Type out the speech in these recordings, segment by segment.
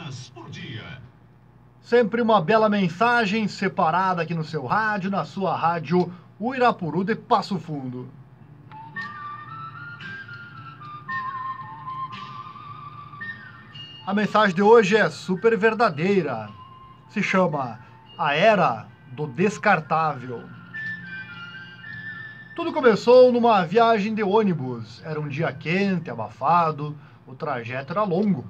horas por dia. Sempre uma bela mensagem separada aqui no seu rádio, na sua rádio Uirapuru de Passo Fundo. A mensagem de hoje é super verdadeira. Se chama A Era do Descartável. Tudo começou numa viagem de ônibus. Era um dia quente, abafado, o trajeto era longo.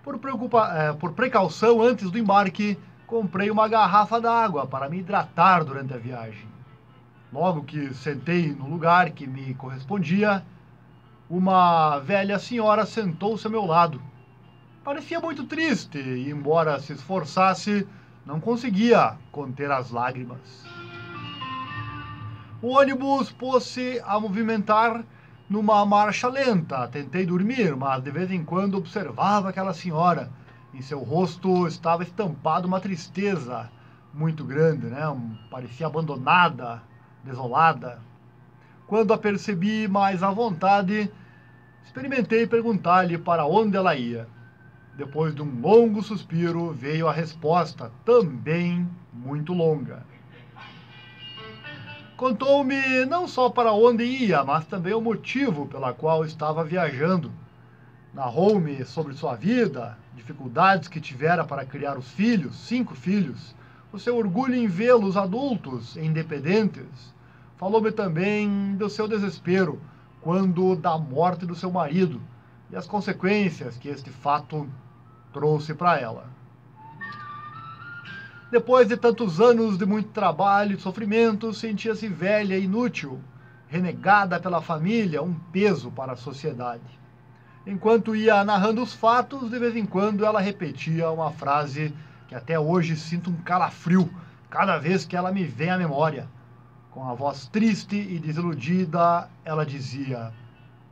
Por precaução, antes do embarque, comprei uma garrafa d'água para me hidratar durante a viagem. Logo que sentei no lugar que me correspondia, uma velha senhora sentou-se ao meu lado. Parecia muito triste e, embora se esforçasse, não conseguia conter as lágrimas. O ônibus pôs-se a movimentar numa marcha lenta. Tentei dormir, mas de vez em quando observava aquela senhora. Em seu rosto estava estampada uma tristeza muito grande, né? Parecia abandonada, desolada. Quando a percebi mais à vontade, experimentei perguntar-lhe para onde ela ia. Depois de um longo suspiro, veio a resposta, também muito longa. Contou-me não só para onde ia, mas também o motivo pela qual estava viajando. Narrou-me sobre sua vida, dificuldades que tivera para criar os filhos, 5 filhos, o seu orgulho em vê-los adultos e independentes. Falou-me também do seu desespero quando da morte do seu marido e as consequências que este fato trouxe para ela. Depois de tantos anos de muito trabalho e sofrimento, sentia-se velha e inútil, renegada pela família, um peso para a sociedade. Enquanto ia narrando os fatos, de vez em quando ela repetia uma frase que até hoje sinto um calafrio cada vez que ela me vem à memória. Com a voz triste e desiludida, ela dizia: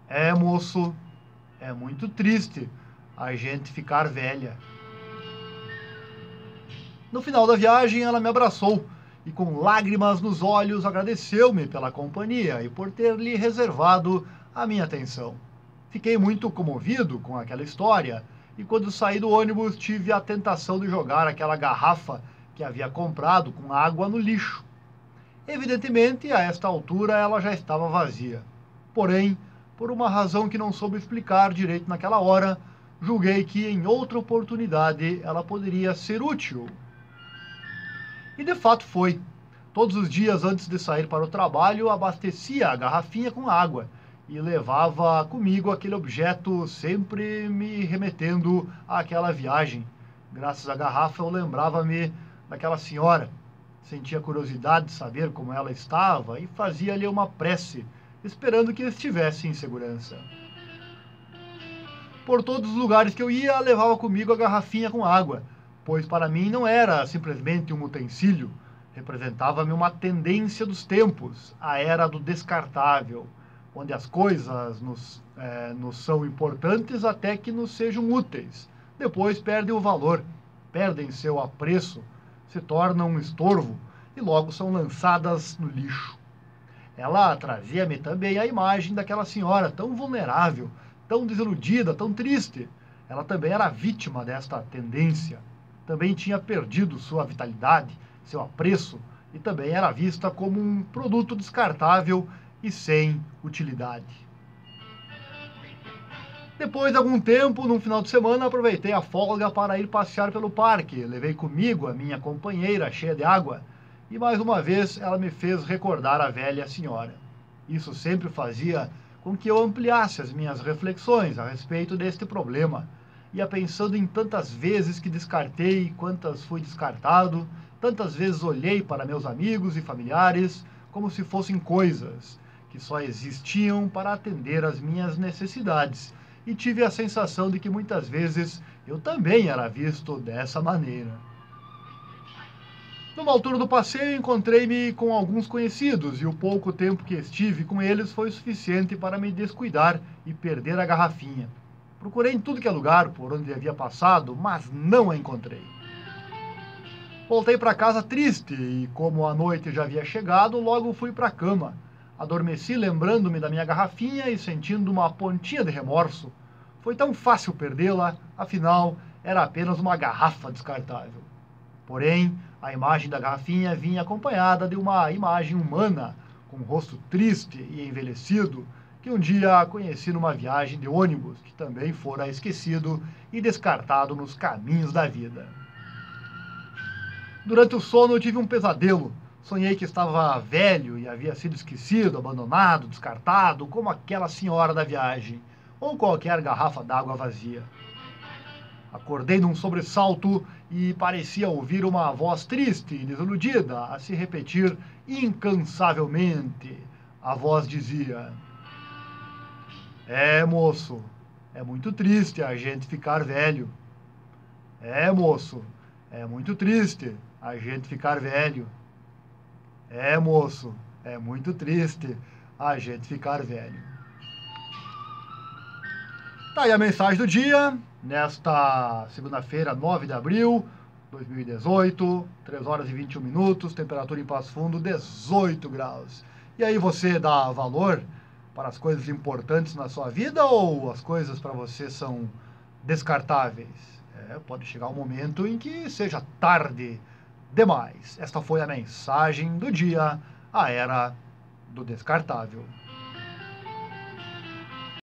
"É, moço, é muito triste a gente ficar velha." No final da viagem, ela me abraçou e, com lágrimas nos olhos, agradeceu-me pela companhia e por ter lhe reservado a minha atenção. Fiquei muito comovido com aquela história e, quando saí do ônibus, tive a tentação de jogar aquela garrafa que havia comprado com água no lixo. Evidentemente, a esta altura, ela já estava vazia. Porém, por uma razão que não soube explicar direito naquela hora, julguei que, em outra oportunidade, ela poderia ser útil. E de fato foi. Todos os dias antes de sair para o trabalho, abastecia a garrafinha com água e levava comigo aquele objeto, sempre me remetendo àquela viagem. Graças à garrafa eu lembrava-me daquela senhora. Sentia curiosidade de saber como ela estava e fazia-lhe uma prece, esperando que estivesse em segurança. Por todos os lugares que eu ia, levava comigo a garrafinha com água, pois para mim não era simplesmente um utensílio, representava-me uma tendência dos tempos, a era do descartável, onde as coisas nos são importantes até que nos sejam úteis. Depois perdem o valor, perdem seu apreço, se tornam um estorvo e logo são lançadas no lixo. Ela trazia-me também a imagem daquela senhora tão vulnerável, tão desiludida, tão triste. Ela também era vítima desta tendência. Também tinha perdido sua vitalidade, seu apreço, e também era vista como um produto descartável e sem utilidade. Depois de algum tempo, num final de semana, aproveitei a folga para ir passear pelo parque. Levei comigo a minha companheira cheia de água e mais uma vez ela me fez recordar a velha senhora. Isso sempre fazia com que eu ampliasse as minhas reflexões a respeito deste problema. Ia pensando em tantas vezes que descartei, quantas fui descartado, tantas vezes olhei para meus amigos e familiares como se fossem coisas que só existiam para atender às minhas necessidades. E tive a sensação de que muitas vezes eu também era visto dessa maneira. Numa altura do passeio, encontrei-me com alguns conhecidos e o pouco tempo que estive com eles foi suficiente para me descuidar e perder a garrafinha. Procurei em tudo que é lugar por onde havia passado, mas não a encontrei. Voltei para casa triste e, como a noite já havia chegado, logo fui para a cama. Adormeci lembrando-me da minha garrafinha e sentindo uma pontinha de remorso. Foi tão fácil perdê-la, afinal, era apenas uma garrafa descartável. Porém, a imagem da garrafinha vinha acompanhada de uma imagem humana, com um rosto triste e envelhecido, que um dia conheci numa viagem de ônibus, que também fora esquecido e descartado nos caminhos da vida. Durante o sono eu tive um pesadelo. Sonhei que estava velho e havia sido esquecido, abandonado, descartado, como aquela senhora da viagem, ou qualquer garrafa d'água vazia. Acordei num sobressalto e parecia ouvir uma voz triste e desiludida a se repetir incansavelmente. A voz dizia: "É, moço, é muito triste a gente ficar velho. É, moço, é muito triste a gente ficar velho. É, moço, é muito triste a gente ficar velho." Tá aí a mensagem do dia, nesta segunda-feira, 9 de abril de 2018, 3 horas e 21 minutos, temperatura em Passo Fundo, 18 graus. E aí você dá valor para as coisas importantes na sua vida ou as coisas para você são descartáveis? Pode chegar um momento em que seja tarde demais. Esta foi a mensagem do dia, a era do descartável.